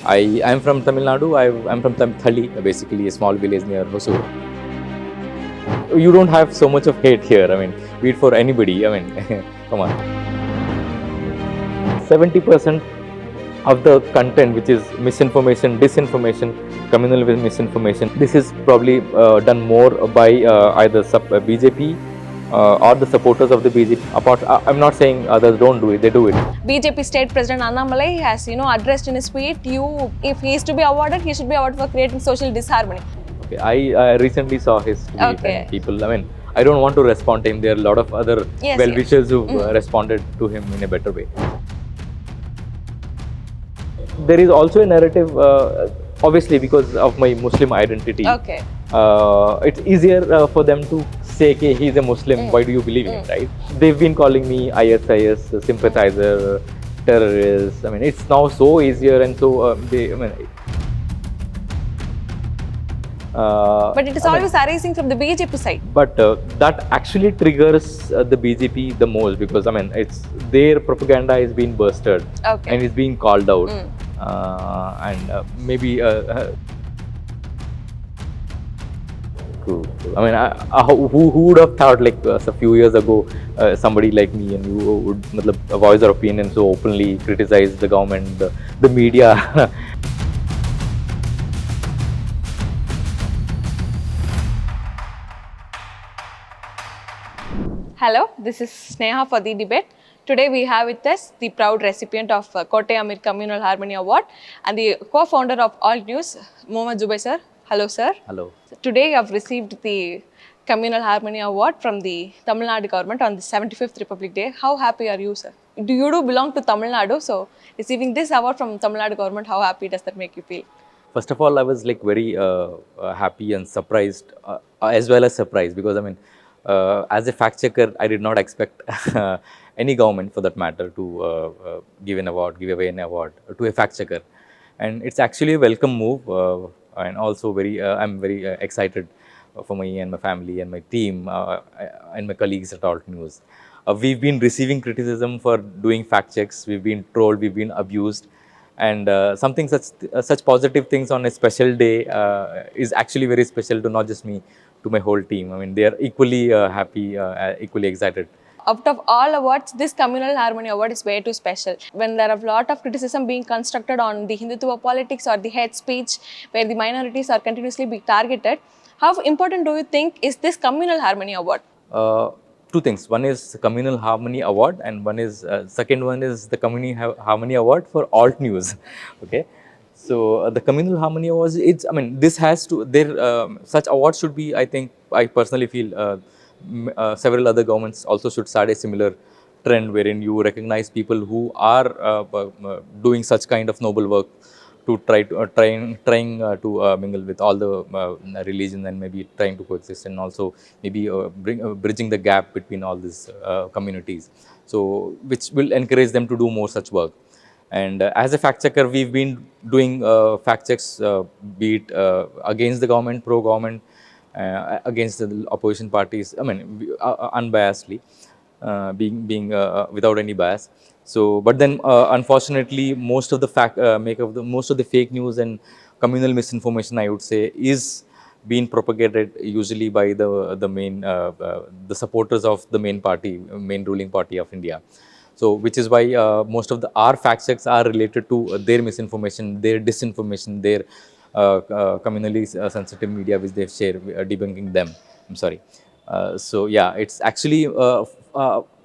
I'm from Tamil Nadu. I'm from Thali, basically a small village near Hosur. You don't have so much of hate here. I mean, be it for anybody. I mean, come on. 70% of the content, which is misinformation, disinformation, communal misinformation, this is probably done more by either BJP or the supporters of the BJP. I'm not saying others don't do it; they do it. BJP State President Annamalai has, addressed in his tweet, if he is to be awarded, he should be awarded for creating social disharmony. Okay, I recently saw his tweet and people, I mean, I don't want to respond to him. There are a lot of other well-wishers who responded to him in a better way. There is also a narrative, obviously because of my Muslim identity. Okay. It's easier for them to say, okay, he's a Muslim, why do you believe in him, right? They've been calling me ISIS, sympathizer, terrorist. I mean, it's now so easier and so, but it is always arising from the BJP side. But that actually triggers the BJP the most because, I mean, it's their propaganda is being bursted and is being called out. Maybe true. I mean, who would have thought like a few years ago somebody like me and you would voice our opinion so openly, criticize the government, the media. Hello, this is Sneha for the debate. Today we have with us the proud recipient of Kotte Amir Communal Harmony Award and the co-founder of Alt News, Mohammed Zubair sir. Hello sir. Hello. Today you have received the Communal Harmony Award from the Tamil Nadu government on the 75th Republic Day. How happy are you, sir? You belong to Tamil Nadu, so receiving this award from Tamil Nadu government, how happy does that make you feel? First of all, I was like very happy and surprised, as well as surprised because, I mean, as a fact checker, I did not expect any government for that matter to give away an award to a fact checker. And it's actually a welcome move and also I'm very excited for me and my family and my team and my colleagues at Alt News. We've been receiving criticism for doing fact checks. We've been trolled, we've been abused. And such positive things on a special day is actually very special to not just me, to my whole team. I mean, they are equally happy, equally excited. Out of all awards, this Communal Harmony Award is way too special. When there are a lot of criticism being constructed on the Hindutva politics or the hate speech, where the minorities are continuously being targeted, how important do you think is this Communal Harmony Award? Two things. One is Communal Harmony Award, and second one is the Communal Harmony Award for Alt News. Okay. So the Communal Harmony Awards, this has to, such awards should be, I personally feel, several other governments also should start a similar trend wherein you recognize people who are doing such kind of noble work to trying to mingle with all the religions and maybe trying to coexist and also maybe bridging the gap between all these communities. So which will encourage them to do more such work. And as a fact checker, we've been doing fact checks, be it against the government, pro-government, against the opposition parties. I mean, unbiasedly, being without any bias. So, but then unfortunately, most of the most of the fake news and communal misinformation, I would say, is being propagated usually by the supporters of the main ruling party of India. So, which is why most of our fact checks are related to their misinformation, their disinformation, their communally sensitive media which they've shared, debunking them. I'm sorry. So yeah, it's actually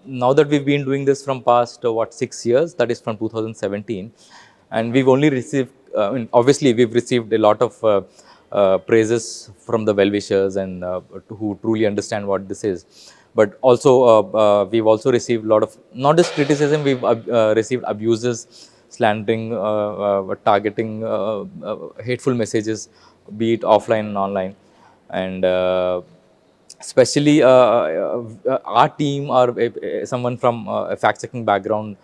now that we've been doing this from past 6 years, that is from 2017, and we've only received. Obviously, we've received a lot of praises from the well-wishers and who truly understand what this is. But also, we've also received a lot of not just criticism. We've received abuses, slandering, targeting, hateful messages, be it offline and online, and especially our team or someone from a fact-checking background,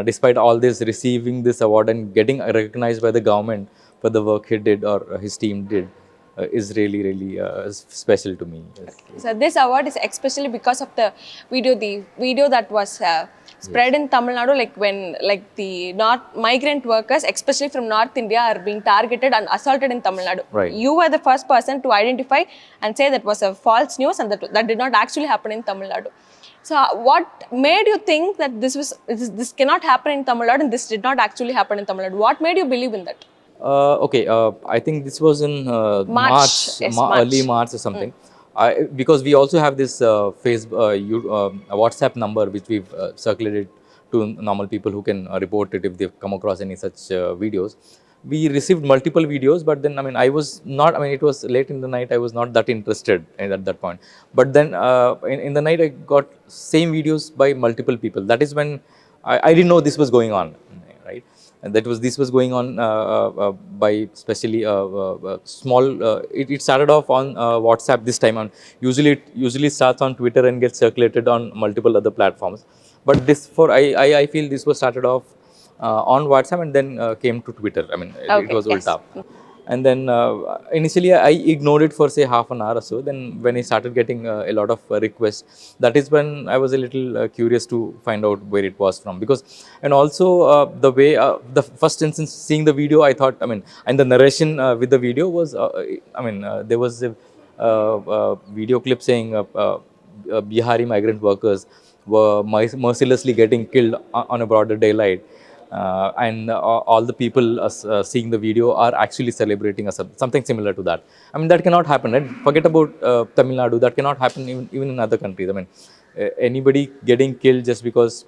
despite all this, receiving this award and getting recognized by the government for the work he did or his team did, is really special to me. Yes. So this award is especially because of the video that was spread in Tamil Nadu, like when like the not migrant workers, especially from North India, are being targeted and assaulted in Tamil Nadu. Right. You were the first person to identify and say that was a false news and that did not actually happen in Tamil Nadu. So what made you think that this cannot happen in Tamil Nadu and this did not actually happen in Tamil Nadu? What made you believe in that? Okay, I think this was in March. Yes, March. early March or something. Because we also have this WhatsApp number which we've circulated to normal people who can report it if they've come across any such videos. We received multiple videos, but then I was not. It was late in the night. I was not that interested at that point. But then in the night, I got same videos by multiple people. That is when I didn't know this was going on, right? And this was going on by especially small. It started off on WhatsApp this time. On usually starts on Twitter and gets circulated on multiple other platforms. But this I feel this was started off on WhatsApp and then came to Twitter. It was Yes. ulta. And then initially I ignored it for say half an hour or so. Then when I started getting a lot of requests, that is when I was a little curious to find out where it was from. Because and also the way the first instance seeing the video, I thought and the narration with the video was there was a video clip saying Bihari migrant workers were mercilessly getting killed on a broader daylight. And all the people seeing the video are actually celebrating something similar to that. That cannot happen, right? Forget about Tamil Nadu. That cannot happen even in other countries. Anybody getting killed just because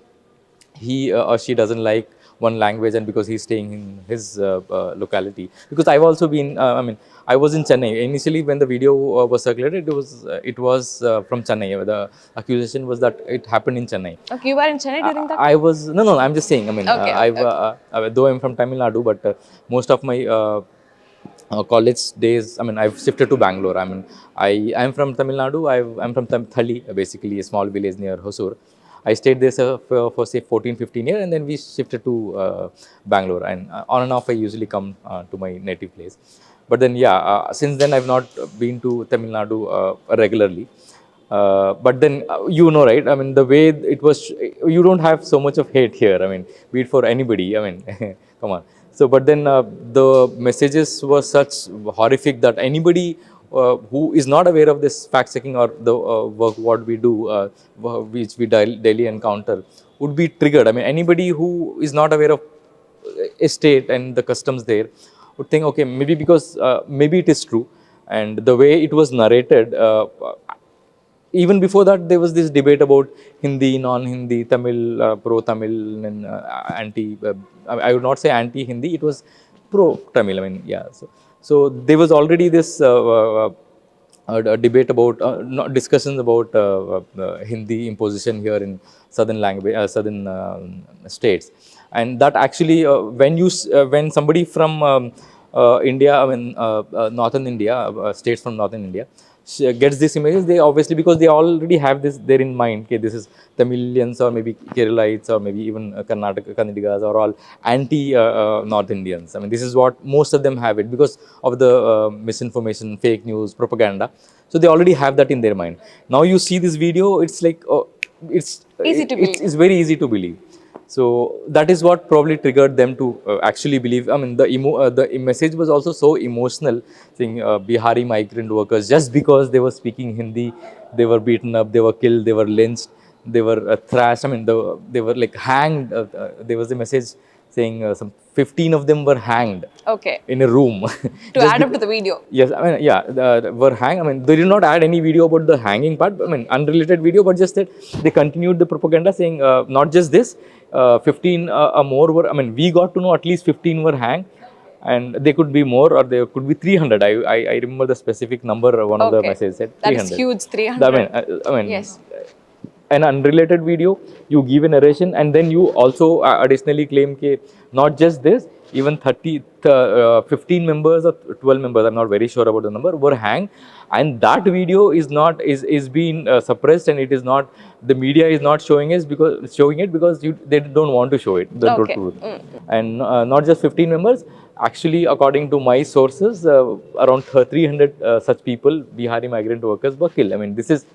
he or she doesn't like one language and because he's staying in his locality. Because I've also been, I was in Chennai. Initially, when the video was circulated, it was from Chennai. The accusation was that it happened in Chennai. Okay, you were in Chennai during that? I was, no, I'm just saying, Okay, though I'm from Tamil Nadu, but most of my college days, I've shifted to Bangalore. I'm from Tamil Nadu. I'm from Thali, basically a small village near Hosur. I stayed there for say 14, 15 years, and then we shifted to Bangalore. And on and off, I usually come to my native place. But then, yeah, since then I've not been to Tamil Nadu regularly. But then, right? The way it was, you don't have so much of hate here. Be it for anybody. Come on. So, but then the messages were such horrific that anybody who is not aware of this fact checking or the work what we do, which we daily encounter, would be triggered. Anybody who is not aware of a state and the customs there would think, okay, maybe because maybe it is true. And the way it was narrated, even before that, there was this debate about Hindi, non-Hindi, Tamil, pro-Tamil, and anti. I would not say anti-Hindi. It was pro-Tamil. Yeah. So there was already this debate about discussions about Hindi imposition here in southern language, southern states, and that actually when somebody from India, northern India, states from northern India gets this images, they obviously, because they already have this there in mind, okay, this is Tamilians or maybe Keralites or maybe even Karnataka, Kannadigas are all anti North Indians. This is what most of them have it because of the misinformation, fake news, propaganda. So they already have that in their mind. Now you see this video, it's like, it's Easy to believe. It's very easy to believe. So that is what probably triggered them to actually believe. The message was also so emotional, saying Bihari migrant workers, just because they were speaking Hindi, they were beaten up, they were killed, they were lynched, they were thrashed. They were like hanged. There was a message saying some 15 of them were hanged. Okay. In a room. To add up to the video. Yes, were hanged. They did not add any video about the hanging part. Unrelated video, but just that they continued the propaganda, saying not just this, 15 more were. We got to know at least 15 were hanged, and they could be more, or there could be 300. I remember the specific number. One of the messages said 300. That is huge, 300. Yes. An unrelated video, you give a narration, and then you also additionally claim that not just this, even 15 members or 12 members, I'm not very sure about the number, were hanged, and that video is being suppressed, and it is not, the media is not showing it because they don't want to show it, the truth. And not just 15 members, actually, according to my sources, around 300 such people, Bihari migrant workers, were killed. This is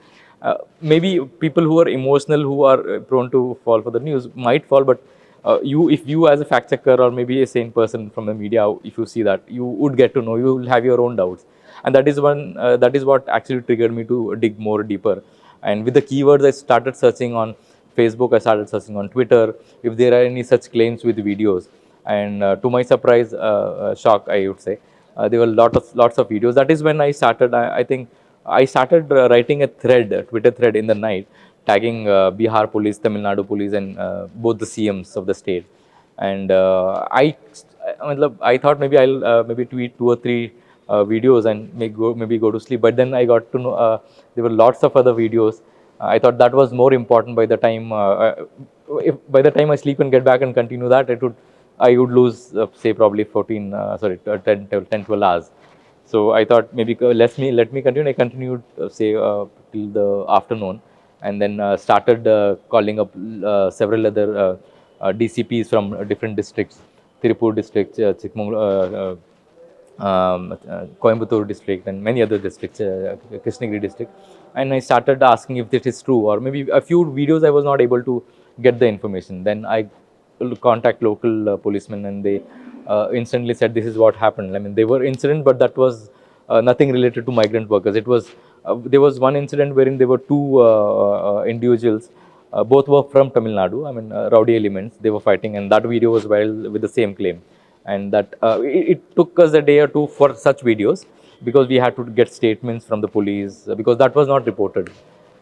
Maybe people who are emotional, who are prone to fall for the news might fall, but if you as a fact checker or maybe a sane person from the media, if you see that, you would get to know, you will have your own doubts. And that is what actually triggered me to dig more deeper. And with the keywords, I started searching on Facebook, I started searching on Twitter if there are any such claims with videos. And to my surprise, shock, I would say, there were lots of videos. That is when I started. I think I started writing a thread, a Twitter thread in the night, tagging Bihar police, Tamil Nadu police, and both the CMs of the state. And I thought maybe I'll maybe tweet 2 or 3 videos and maybe go to sleep. But then I got to know there were lots of other videos. I thought that was more important. By the time if by the time I sleep and get back and continue that, I would lose say probably 14 sorry 10 12 hours. So I thought maybe let me continue. I continued say till the afternoon, and then started calling up several other DCPs from different districts, Tirupur district, Chikmagalur, Coimbatore district, and many other districts, Krishnagiri district. And I started asking if this is true, or maybe a few videos I was not able to get the information. Then I contact local policemen, and they instantly said this is what happened. I mean, they were incident, but that was nothing related to migrant workers. It was there was one incident wherein there were two individuals. Both were from Tamil Nadu. I mean, rowdy elements. They were fighting, and that video was viral with the same claim. And that it took us a day or two for such videos, because we had to get statements from the police, because that was not reported.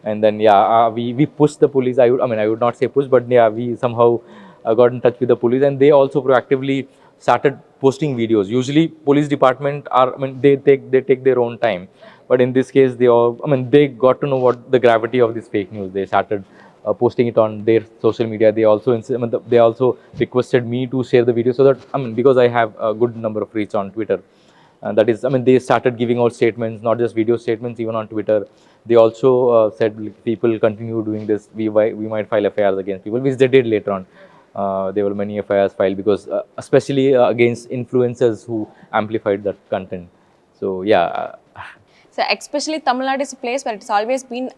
And then yeah, we pushed the police. I would not say push, but yeah, we somehow got in touch with the police, and they also proactively started posting videos. Usually police department are, I mean, they take their own time, but in this case they all, I mean, they got to know what the gravity of this fake news. They started posting it on their social media. They also they also requested me to share the video, so that, I mean, because I have a good number of reach on Twitter. And that is, I mean, they started giving out statements, not just video statements, even on Twitter. They also said, like, people continue doing this, we might file FIRs against people, which they did later on. There were many FIRs filed, because especially against influencers who amplified that content. So yeah, So especially Tamil Nadu is a place where it's always been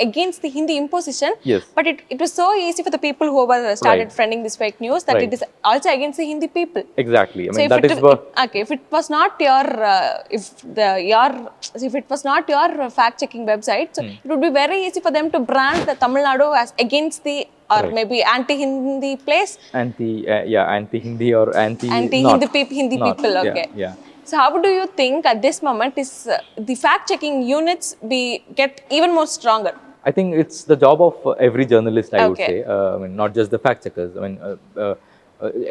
against the Hindi imposition. yes, But it was so easy for the people who were started right, friending this fake news that it right, is also against the Hindi people. exactly. I So mean, if that it is what. okay, if it was not your if it was not your fact checking website, so it would be very easy for them to brand the Tamil Nadu as against the, or Right. maybe anti Hindi place, Anti Hindi or anti anti not, Hindi not, people. yeah, Okay. yeah. So how do you think at this moment is the fact checking units get even more stronger? I think it's the job of every journalist, I would Okay. say. I mean, not just the fact checkers. I mean,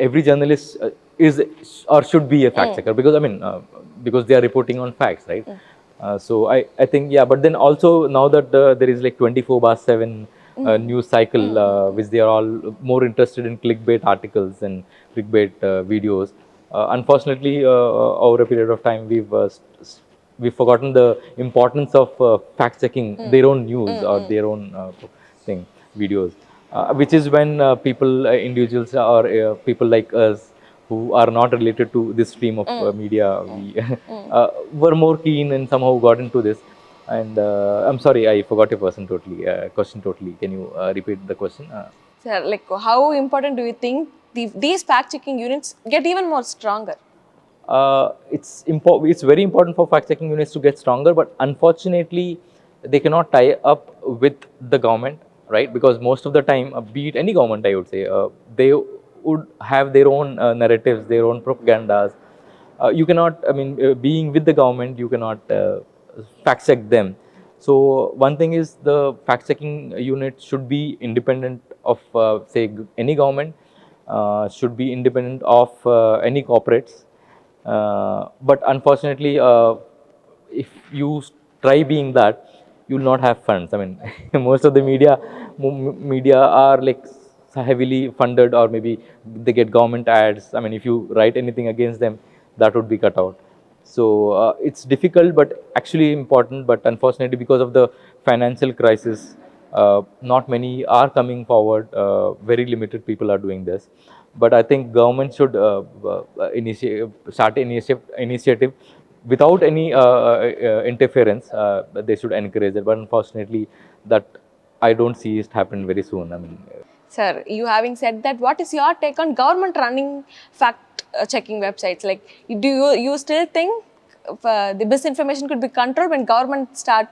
every journalist is or should be a fact checker, because, I mean, because they are reporting on facts, right? So I think, yeah, but then also now that there is like 24/7 news cycle, which they are all more interested in clickbait articles and clickbait videos. Unfortunately, over a period of time, we've forgotten the importance of fact checking their own news or their own thing videos, which is when individuals or people like us, who are not related to this stream of media, we were more keen and somehow got into this. And I'm sorry, I forgot your question totally. Can you repeat the question? So, like, how important do you think these fact checking units get even more stronger? It's very important for fact checking units to get stronger, but unfortunately they cannot tie up with the government, right? Because most of the time, be it any government, I would say, they would have their own narratives, their own propagandas. You cannot, I mean, being with the government, you cannot fact check them. So one thing is, the fact checking unit should be independent of say any government, should be independent of any corporates. But unfortunately, if you try being that, you will not have funds. I mean, most of the media are like heavily funded, or maybe they get government ads. I mean, if you write anything against them, that would be cut out. So it's difficult, but actually important. But unfortunately, because of the financial crisis, not many are coming forward. Very limited people are doing this. But I think government should start initiative without any interference. They should encourage it. But unfortunately, that I don't see it happen very soon. I mean, Sir, you having said that, what is your take on government running fact checking websites? Like, do you still think the misinformation could be controlled when government start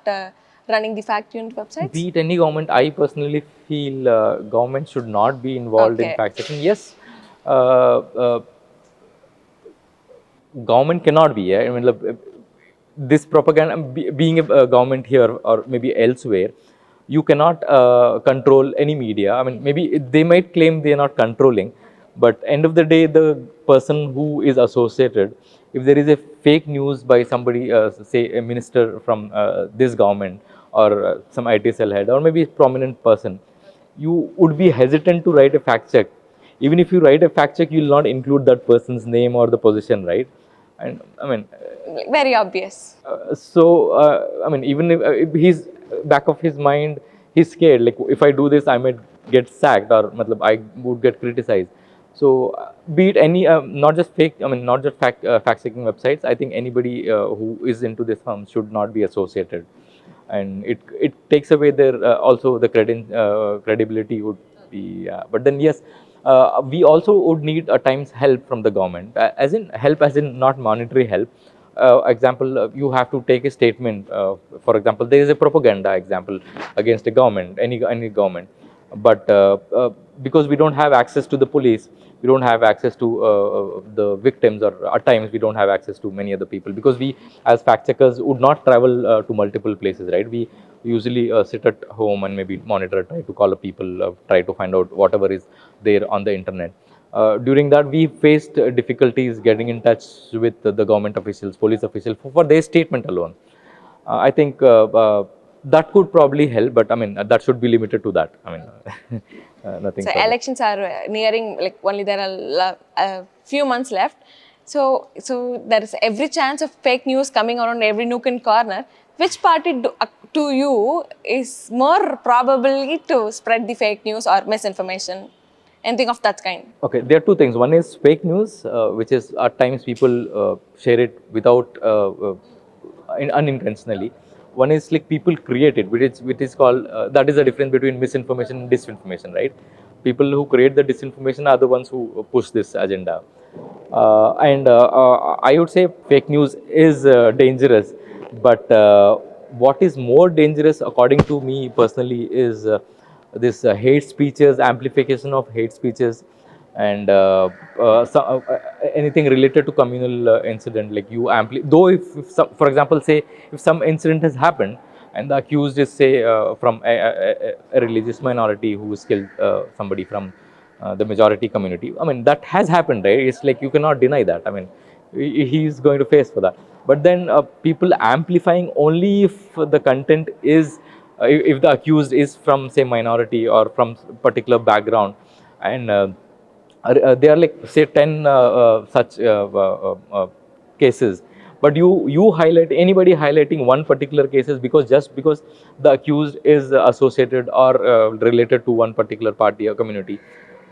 running the fact tuned websites? be it any government, I personally feel government should not be involved in Okay. fact checking. Yes, uh, uh, government cannot be. I mean, this propaganda, being a government here or maybe elsewhere, you cannot control any media. I mean, maybe they might claim they are not controlling, but end of the day, the person who is associated, if there is a fake news by somebody, say a minister from this government or some IT cell head or maybe a prominent person, you would be hesitant to write a fact check. Even if you write a fact check, you will not include that person's name or the position, right? And I mean, Very obvious. I mean, even if he's back of his mind, he's scared. Like, if I do this, I might get sacked or matlab, I would get criticized. So, be it any, not just fake, I mean, not just fact checking websites. I think anybody who is into this firm should not be associated, and it takes away their also the credibility would be. But then yes, we also would need at times help from the government, as in help, as in not monetary help. Example, you have to take a statement. For example, there is a propaganda example against a government, any government, but because we don't have access to the police, we don't have access to the victims, or at times we don't have access to many other people, because we as fact checkers would not travel to multiple places, right? We usually sit at home and maybe monitor, try to call up people, try to find out whatever is there on the internet. During that, we faced difficulties getting in touch with the government officials, police officials, for their statement alone. I think that could probably help, but I mean, that should be limited to that. I mean, nothing So further. elections are nearing, like only there are a few months left. So there is every chance of fake news coming around every nook and corner. Which party to you is more probably to spread the fake news or misinformation? Anything of that kind? Okay, there are two things. One is fake news, which is at times people share it without unintentionally. One is like people create it, which is called, that is the difference between misinformation and disinformation, right? People who create the disinformation are the ones who push this agenda. And I would say fake news is dangerous, but what is more dangerous, according to me personally, is this hate speeches, amplification of hate speeches, and anything related to communal incident. Like, you though if some, for example, say if some incident has happened and the accused is, say, from a religious minority who has killed somebody from the majority community. I mean, that has happened, right? It's like you cannot deny that. I mean, he's going to face for that. But then people amplifying only if the content is, if the accused is from, say, minority or from particular background, and there are, like, say, 10 such cases, but you highlight anybody highlighting one particular cases because just because the accused is associated or related to one particular party or community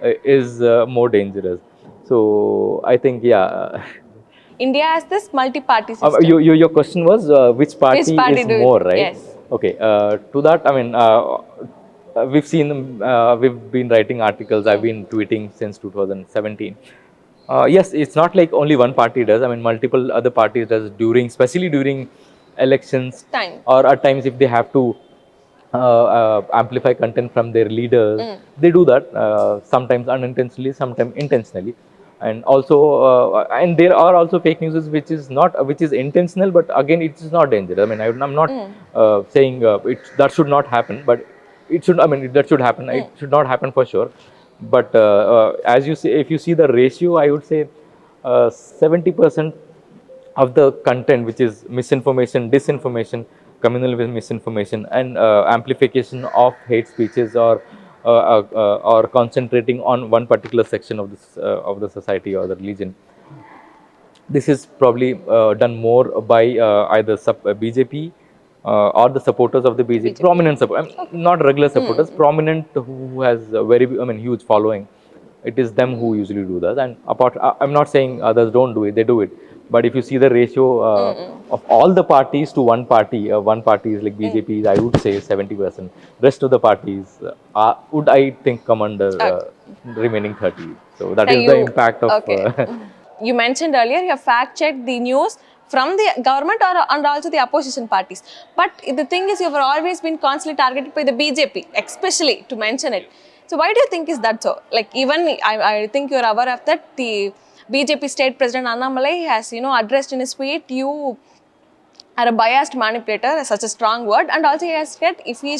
is more dangerous. So I think, yeah. India has this multi-party system. Your question was which Which party party is do you more, think? right? Yes. Okay. To that, I mean, we've seen, we've been writing articles. I've been tweeting since 2017. Yes, it's not like only one party does. I mean, multiple other parties does during, especially during elections, Time. or at times if they have to amplify content from their leaders. They do that sometimes unintentionally, sometimes intentionally, and also and there are also fake news which is not, which is intentional, but again it is not dangerous. I mean, I'm not saying that should not happen, but it should. I mean, that should happen. It should not happen for sure. But as you see, if you see the ratio, I would say 70% of the content which is misinformation, disinformation, communal misinformation, and amplification of hate speeches, or concentrating on one particular section of the society or the religion. This is probably done more by either BJP or the supporters of the BJP, BJP. prominent support, not regular supporters, prominent who has a very, I mean, huge following. It is them who usually do that. And apart, I'm not saying others don't do it; they do it. But if you see the ratio of all the parties to one party is like BJP, I would say 70%. Rest of the parties would, I think, come under Okay. remaining 30. So that Now is the impact of. okay. You mentioned earlier you have fact checked the news from the government and also the opposition parties. But the thing is, you have always been constantly targeted by the BJP, especially to mention it. So why do you think is that so? Like even I think you are aware of that the BJP state president Annamalai has addressed in his tweet you are a biased manipulator, such a strong word, and also he has said if he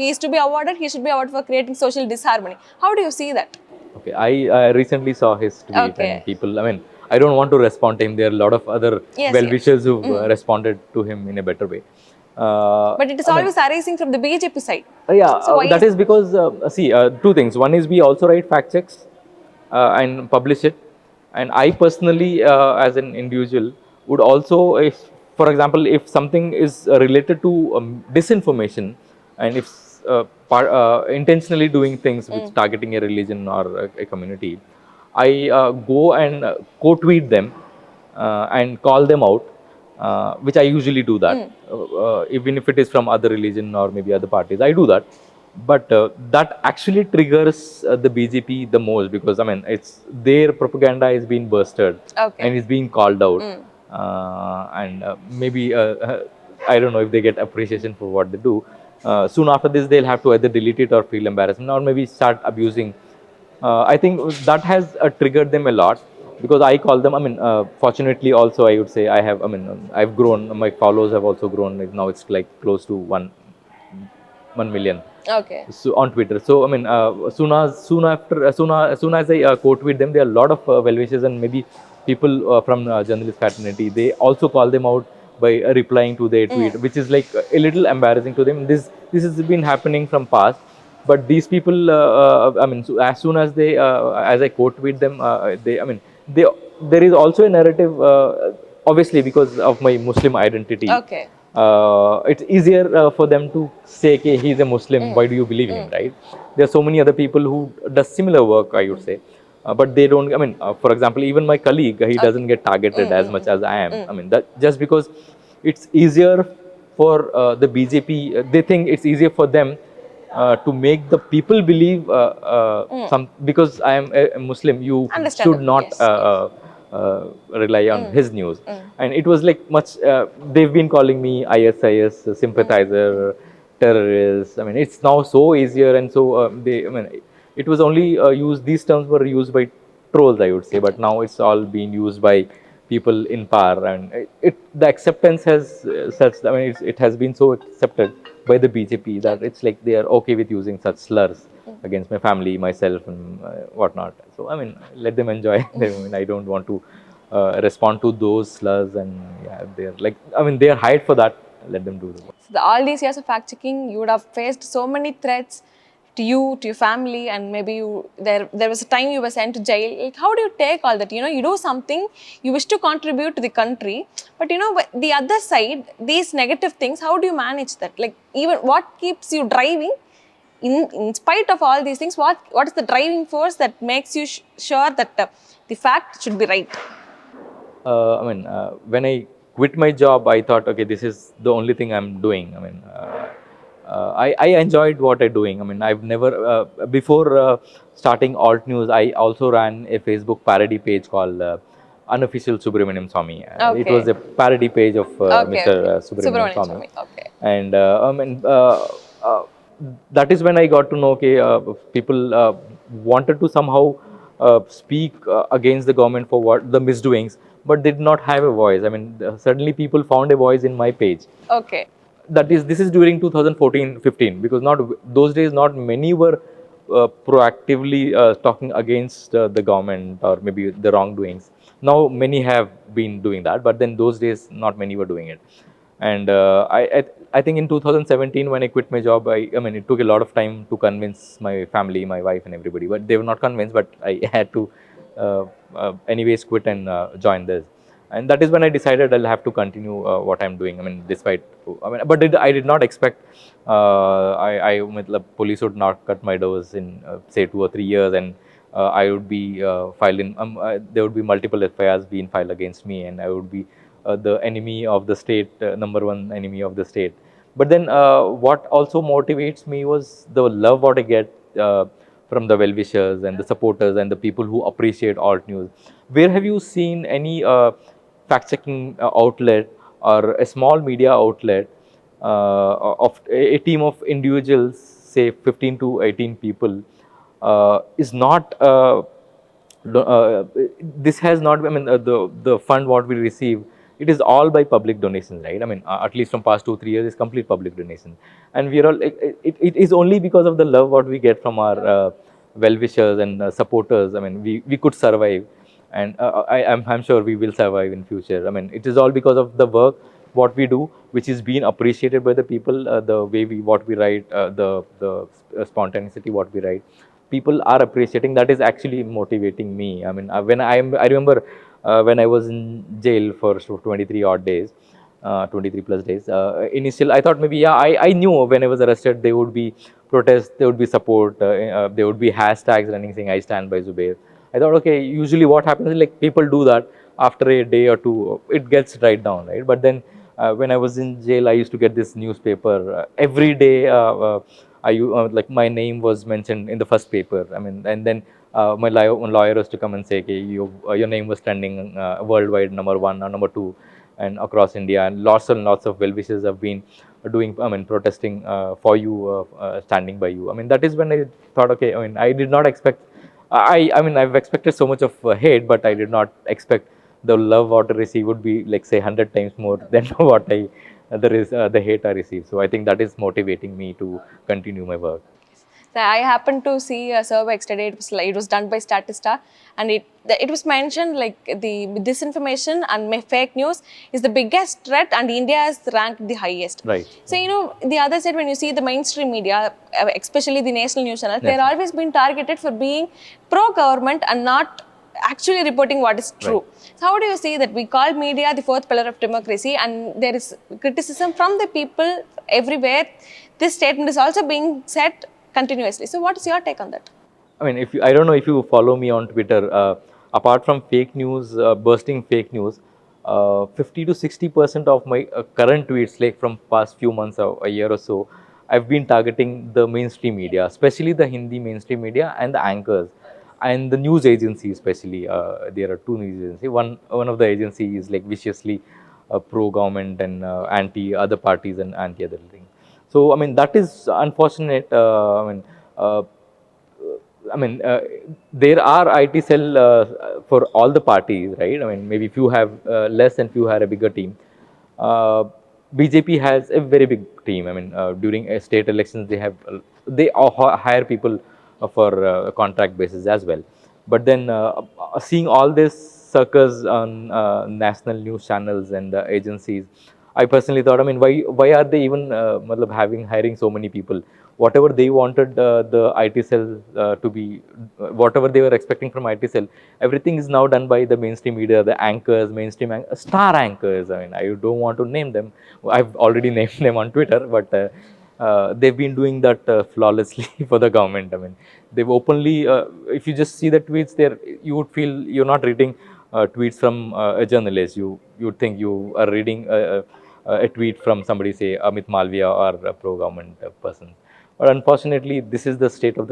is to be awarded, he should be awarded for creating social disharmony. How do you see that? Okay, I recently saw his tweet, and Okay. people, I mean, I don't want to respond to him. There are a lot of other Yes, yes. well-wishers who've responded to him in a better way. But it is I mean, always arising from the BJP side. yeah, So why that is is because, see, two things. One is we also write fact checks and publish it. And I personally, as an individual, would also, if, for example, if something is related to disinformation, and if intentionally doing things which targeting a religion or a community, I go and co-tweet them and call them out, which I usually do that. Even if it is from other religion or maybe other parties, I do that. But that actually triggers the BJP the most, because I mean it's their propaganda is being bursted okay? and is being called out, and maybe I don't know if they get appreciation for what they do. Soon after this, they'll have to either delete it or feel embarrassment or maybe start abusing. I think that has triggered them a lot, because I call them. I mean, fortunately, also I would say I have. I mean, I've grown. My followers have also grown. Now it's like close to 1 million. Okay. So on Twitter. So I mean, soon as I quote with them, there are a lot of well wishes and maybe people from journalist fraternity. They also call them out by replying to their tweet, which is like a little embarrassing to them. This has been happening from past, but these people, I mean, so as soon as they, as I quote with them, they, I mean, they, there is also a narrative, obviously because of my Muslim identity. Okay. It's easier for them to say, okay, he's a Muslim, why do you believe him, right? There are so many other people who does similar work, I would say, but they don't. I mean, for example, even my colleague, he doesn't get targeted as much as I am. I mean, that just because it's easier for the BJP, they think it's easier for them to make the people believe some, because I am a Muslim, you should Understandable. not Yes. Yes. rely on his news. And it was like much, they've been calling me ISIS sympathizer, terrorist. I mean, it's now so easier, and so I mean, it was only used, these terms were used by trolls, I would say, but now it's all being used by people in power, and the acceptance has such, I mean, it has been so accepted by the BJP that it's like they are okay with using such slurs against my family, myself, and whatnot. So I mean, let them enjoy. I mean, I don't want to respond to those slurs, and yeah, they're like, I mean, they are hired for that. Let them do the work. So all these years of fact checking, you would have faced so many threats to you, to your family, and maybe there was a time you were sent to jail. Like, how do you take all that? You do something, you wish to contribute to the country, but the other side, these negative things, how do you manage that? Like, even what keeps you driving? In spite of all these things, what is the driving force that makes you sure that the fact should be right? I mean, when I quit my job, I thought, okay, this is the only thing I'm doing. I mean, I enjoyed what I'm doing. I mean, I've never, before starting Alt News, I also ran a Facebook parody page called Unofficial Subramaniam Swami. It was Okay. a parody page of Okay, Mr. okay. Subramaniam Subramanian Swami. Swami. Okay. And I mean, that is when I got to know, okay, people wanted to somehow speak against the government for what the misdoings, but did not have a voice. I mean, suddenly people found a voice in my page. Okay. This is during 2014-15, because not those days not many were proactively talking against the government or maybe the wrongdoings. Now many have been doing that, but then those days not many were doing it. And I think in 2017 when I quit my job, I mean, it took a lot of time to convince my family, my wife, and everybody, but they were not convinced. But I had to anyways quit and join this. And that is when I decided I'll have to continue what I'm doing. I mean, despite, I mean, but I did not expect the police would not cut my doors in say 2 or 3 years, and I would be filed in, there would be multiple FIRs being filed against me, and I would be the enemy of the state, number one enemy of the state. But then what also motivates me was the love what I get from the well-wishers and the supporters and the people who appreciate alt news. Where have you seen any fact-checking outlet or a small media outlet of a team of individuals, say 15 to 18 people, is not this has not, I mean, the fund what we receive, it is all by public donations, right? I mean, at least from past 2 3 years, it's complete public donation, and we are all. It is only because of the love what we get from our well-wishers and supporters. I mean, we could survive, and I'm sure we will survive in future. I mean, it is all because of the work what we do, which is being appreciated by the people. The way we what we write, the spontaneity what we write, people are appreciating. That is actually motivating me. I mean, I remember when I was in jail for 23 odd days, 23 plus days. Initial, I thought maybe, yeah, I knew when I was arrested, there would be protests, there would be support, there would be hashtags running saying, I stand by Zubair. I thought, okay, usually what happens is like people do that after a day or two, it gets right down, right? But then when I was in jail, I used to get this newspaper every day. Like my name was mentioned in the first paper. I mean, and then my lawyer was to come and say, okay, your name was trending worldwide, number one or number two, and across India, and lots of well wishes have been doing, I mean, protesting for you, standing by you. I mean, that is when I thought, okay, I mean, I did not expect. I mean, I've expected so much of hate, but I did not expect the love what I receive would be like say 100 times more than what the hate I receive. So I think that is motivating me to continue my work. So I happened to see a survey yesterday. It was done by Statista, and it was mentioned like the disinformation and fake news is the biggest threat, and India is ranked the highest. Right. So the other side, when you see the mainstream media, especially the national news channels, Yes. they're always been targeted for being pro-government and not actually reporting what is true. Right. So how do you see that we call media the fourth pillar of democracy, and there is criticism from the people everywhere? This statement is also being said continuously. So what is your take on that? I mean, I don't know if you follow me on Twitter. Apart from fake news, bursting fake news, 50 to 60% of my current tweets, like from past few months or a year or so, I've been targeting the mainstream media, especially the Hindi mainstream media and the anchors and the news agency. Especially, there are two news agencies. One of the agency is like viciously pro government and anti other parties and anti other things. So I mean that is unfortunate. Uh, I mean, there are IT cell for all the parties, right? I mean, maybe few have less and few have a bigger team. Uh, BJP has a very big team. I mean, during state elections, they hire people for contract basis as well. But then seeing all this circus on national news channels and agencies, I personally thought, I mean, why are they even hiring so many people? Whatever they wanted the IT cell to be, whatever they were expecting from IT cell, everything is now done by the mainstream media, the anchors, star anchors. I mean, I don't want to name them. I've already named them on Twitter, but they've been doing that flawlessly for the government. I mean, they've openly, if you just see the tweets there, you would feel you're not reading tweets from a journalist. You would think you are reading a tweet from somebody, say Amit Malviya or a pro-government person. But unfortunately, this is the state of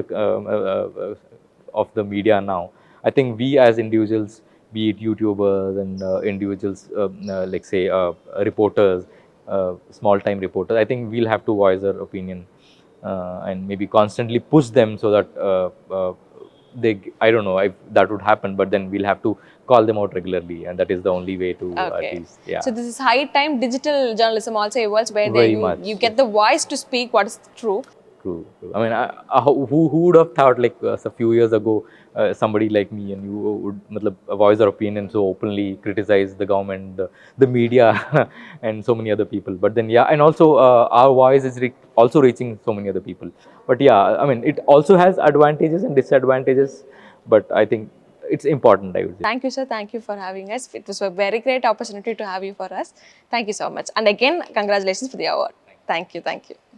the media now. I think we as individuals, be it YouTubers and individuals, like say reporters, small-time reporters, I think we'll have to voice our opinion and maybe constantly push them so that I don't know if that would happen, but then we'll have to call them out regularly, and that is the only way to at Okay. least, yeah. So this is high time digital journalism also evolves where Very you much. get the voice to speak what is true. True, true. I mean, who would have thought like a few years ago, somebody like me and you would voice our opinion so openly, criticize the government, the media, and so many other people. But then, yeah, and also our voice is also reaching so many other people. But yeah, I mean, it also has advantages and disadvantages. But I think it's important, I would say. Thank you, sir. Thank you for having us. It was a very great opportunity to have you for us. Thank you so much. And again, congratulations for the award. Thank you. Thank you.